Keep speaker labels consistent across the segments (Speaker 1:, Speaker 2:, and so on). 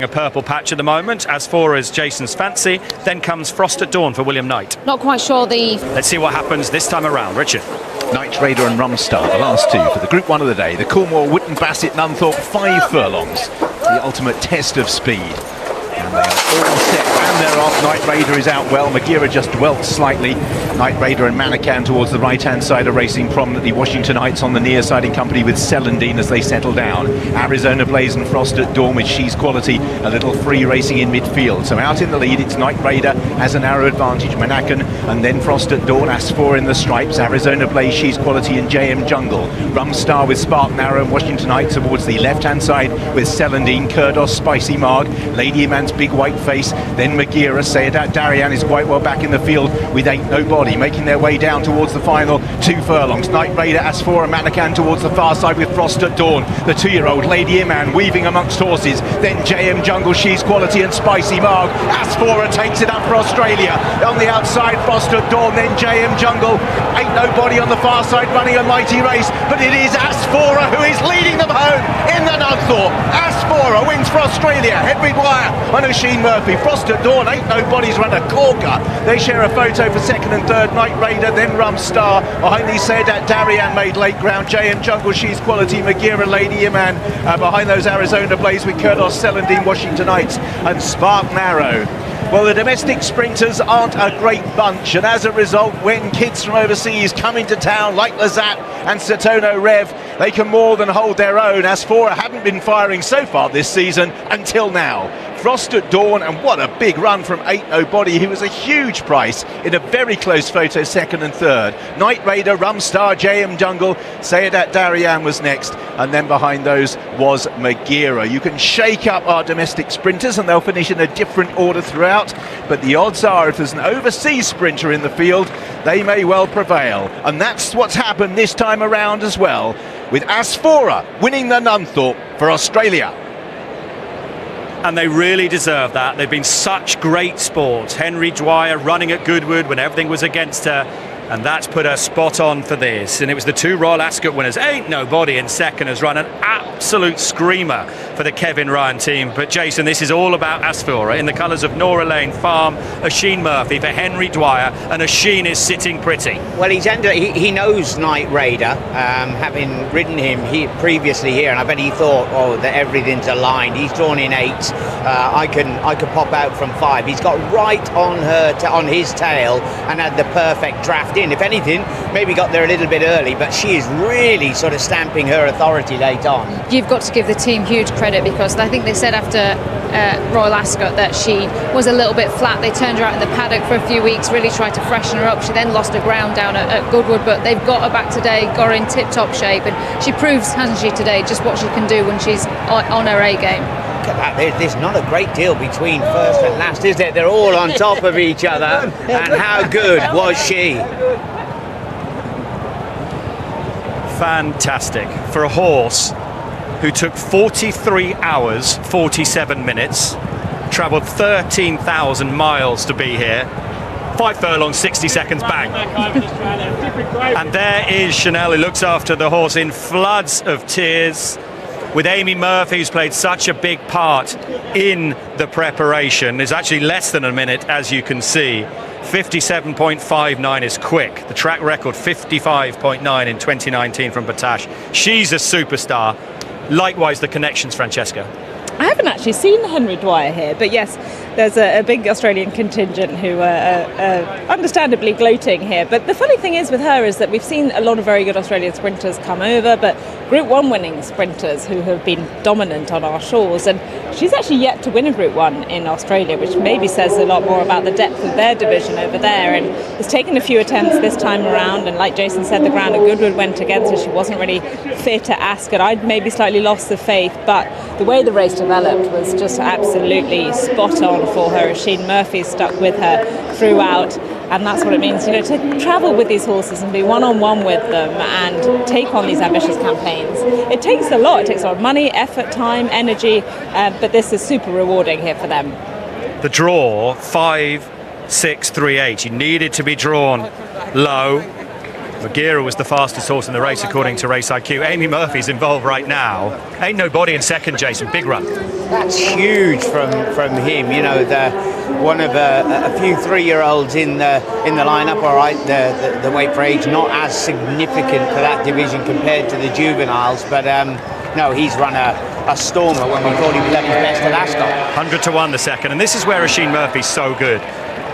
Speaker 1: A purple patch at the moment, Asfoora is Jason's fancy. Then comes Frost at Dawn for William Knight.
Speaker 2: Not quite sure
Speaker 1: Let's see what happens this time around. Richard.
Speaker 3: Night Raider and Rumstar, the last two for the Group 1 of the day. The Coolmore Wootton Bassett Nunthorpe, 5 furlongs. The ultimate test of speed. And they are all set, and they're off. Night Raider is out well. Magira just dwelt slightly. Night Raider and Manican towards the right-hand side are racing prominently. Washingtonites on the near side in company with Celandine as they settle down. Arizona Blaze and Frost at Dawn with She's Quality a little free racing in midfield. So out in the lead, it's Night Raider has a narrow advantage. Manican and then Frost at Dawn. Asfoora in the stripes. Arizona Blaze, She's Quality and JM Jungle. Rumstar with Spark Narrow and Washingtonite towards the left-hand side with Celandine, Kurdos, Spicy Marg, Lady Man's Big White Face, then Magira. Sayadat Darian is quite well back in the field with Ain't Nobody, making their way down towards the final 2 furlongs. Night Raider, Asfoora, Manican towards the far side with Frost at Dawn. The 2-year-old Lady Iman weaving amongst horses. Then JM Jungle, She's Quality and Spicy Marg. Asfoora takes it up for Australia. On the outside, Frost at Dawn, then JM Jungle. Ain't Nobody on the far side running a mighty race, but it is Asfoora who is leading them home in the Nunthorpe. Asfoora wins for Australia. Henry Dwyer and Oisin Murphy. Frost at Dawn, Ain't Nobody's run a corker. They share a photo for second and third. Night Raider, then Rumstar. Behind these Sayadat Darian made late ground. JM Jungle, She's Quality, Magira, Lady Iman. Behind those Arizona Blaze with Kurdos, Celandine, Washingtonites and Spark Narrow. Well, the domestic sprinters aren't a great bunch, and as a result, when kids from overseas come into town like Lazat and Satono Rev, they can more than hold their own. Asfoora haven't been firing so far this season until now. Frost at Dawn, and what a big run from Ain't Nobody, who was a huge price in a very close photo, second and third. Night Raider, Rumstar, JM Jungle, Sayadat Darian was next, and then behind those was Magira. You can shake up our domestic sprinters and they'll finish in a different order throughout, but the odds are if there's an overseas sprinter in the field, they may well prevail. And that's what's happened this time around as well, with Asfoora winning the Nunthorpe for Australia.
Speaker 1: And they really deserve that. They've been such great sports. Henry Dwyer running at Goodwood when everything was against her, and that's put her spot on for this. And it was the 2 Royal Ascot winners. Ain't Nobody in second has run an absolute screamer for the Kevin Ryan team. But Jason, this is all about Asfoora in the colours of Nora Lane Farm, Oisin Murphy for Henry Dwyer, and Oisin is sitting pretty.
Speaker 4: Well, he knows Night Raider, having ridden him previously here, and I bet he thought, oh, that everything's aligned. He's drawn in 8. I could pop out from 5. He's got right on on his tail and had the perfect draft in. If anything, maybe got there a little bit early, but she is really sort of stamping her authority late on.
Speaker 2: You've got to give the team huge credit, because I think they said after Royal Ascot that she was a little bit flat. They turned her out in the paddock for a few weeks, really tried to freshen her up. She then lost her ground down at Goodwood, but they've got her back today, got her in tip-top shape, and she proves, hasn't she, today, just what she can do when she's on her A game.
Speaker 4: There's not a great deal between first and last, is there? They're all on top of each other, and how good was she?
Speaker 1: Fantastic for a horse who took 43 hours 47 minutes, travelled 13,000 miles to be here. 5 furlongs, 60 seconds, bang. And there is Chanel, who looks after the horse in floods of tears, with Amy Murphy, who's played such a big part in the preparation. It's actually less than a minute, as you can see. 57.59 is quick. The track record, 55.9 in 2019 from Batash. She's a superstar. Likewise, the connections, Francesca.
Speaker 5: I haven't actually seen Henry Dwyer here, but yes, there's a big Australian contingent who are understandably gloating here. But the funny thing is with her is that we've seen a lot of very good Australian sprinters come over, but Group 1 winning sprinters who have been dominant on our shores, and she's actually yet to win a Group 1 in Australia, which maybe says a lot more about the depth of their division over there. And it's taken a few attempts this time around, and like Jason said, the ground at Goodwood went against her. She wasn't really fit at Ascot. I'd maybe slightly lost the faith, but the way the race developed was just absolutely spot on for her. Oisin Murphy stuck with her throughout, and that's what it means, to travel with these horses and be one-on-one with them and take on these ambitious campaigns. It takes a lot. It takes a lot of money, effort, time, energy, but this is super rewarding here for them.
Speaker 1: The draw, 5, 6, 3, 8. You needed to be drawn low. Bagheera was the fastest horse in the race according to Race IQ. Amy Murphy's involved right now. Ain't nobody in second, Jason. Big run.
Speaker 4: That's huge from him. You know, one of a few 3-year-olds in the lineup. All right, the weight for age not as significant for that division compared to the juveniles, but no, he's run a stormer when we thought he was at his best at Ascot.
Speaker 1: 100 to 1 the second, and this is where Oisin Murphy's so good.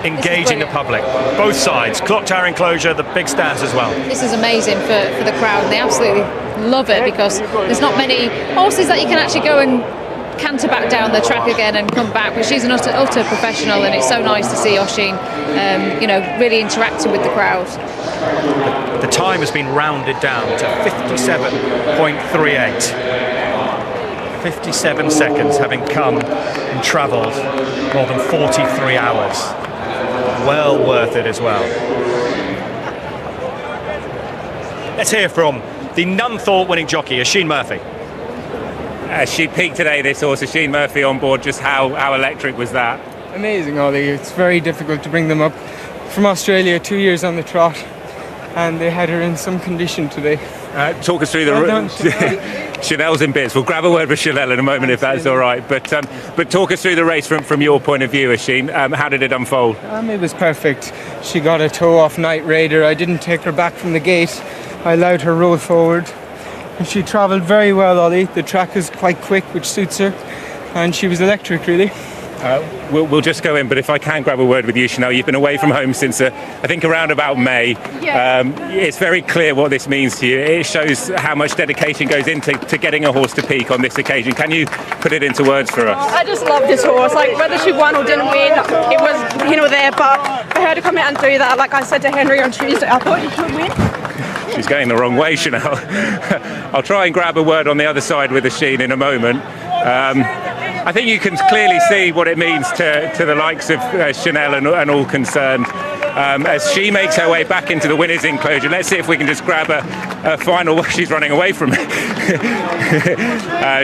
Speaker 1: Engaging the public, both sides, clock tower enclosure, the big stands as well.
Speaker 2: This is amazing for the crowd, and they absolutely love it because there's not many horses that you can actually go and canter back down the track again and come back, but she's an utter professional, and it's so nice to see Oisin, you know, really interacting with the crowd.
Speaker 1: The time has been rounded down to 57.38. 57 seconds, having come and travelled more than 43 hours. Well worth it as well. Let's hear from the Nunthorpe winning jockey, Oisin Murphy.
Speaker 6: She peaked today, this horse, Oisin Murphy on board. Just how electric was that?
Speaker 7: Amazing, Ollie. It's very difficult to bring them up from Australia, 2 years on the trot, and they had her in some condition today.
Speaker 6: Talk us through the Chanel's in bits. We'll grab a word with Chanel in a moment if that's all right. But talk us through the race from your point of view, Oisin. How did it unfold?
Speaker 7: It was perfect. She got a toe off Night Raider. I didn't take her back from the gate. I allowed her roll forward. And she travelled very well, Ollie. The track is quite quick, which suits her. And she was electric, really.
Speaker 6: We'll just go in, but if I can grab a word with you, Chanel, you've been away from home since I think around about May.
Speaker 5: Yeah.
Speaker 6: It's very clear what this means to you. It shows how much dedication goes into getting a horse to peak on this occasion. Can you put it into words for us?
Speaker 5: I just love this horse. Like, whether she won or didn't win, it was here or there, but for her to come out and do that, like I said to Henry on Tuesday, I thought she could win.
Speaker 6: She's going the wrong way, Chanel. I'll try and grab a word on the other side with Oisin in a moment. I think you can clearly see what it means to the likes of Chanel and all concerned. As she makes her way back into the winner's enclosure, let's see if we can just grab a final. She's running away from it.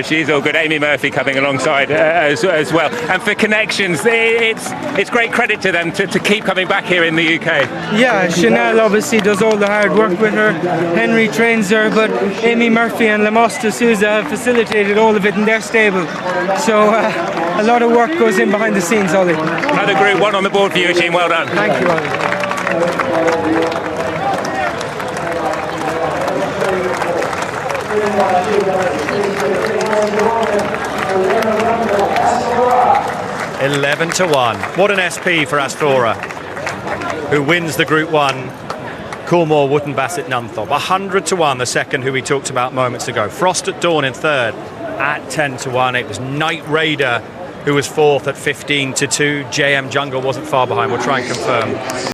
Speaker 6: She's all good. Amy Murphy coming alongside as well. And for connections, it's great credit to them to keep coming back here in the UK.
Speaker 7: Yeah, Chanel obviously does all the hard work with her. Henry trains her, but Amy Murphy and Lemos de Souza have facilitated all of it in their stable. So a lot of work goes in behind the scenes, Ollie.
Speaker 6: Another Group 1 on the board for you, Oisin. Well done.
Speaker 7: Thank you, Ollie.
Speaker 1: 11 to 1. What an SP for Asfoora, who wins the Group 1 Coolmore Wootton Bassett Nunthorpe. 100 to 1, the second, who we talked about moments ago. Frost at Dawn in third at 10 to 1. It was Night Raider who was fourth at 15 to 2. JM Jungle wasn't far behind. We'll try and confirm.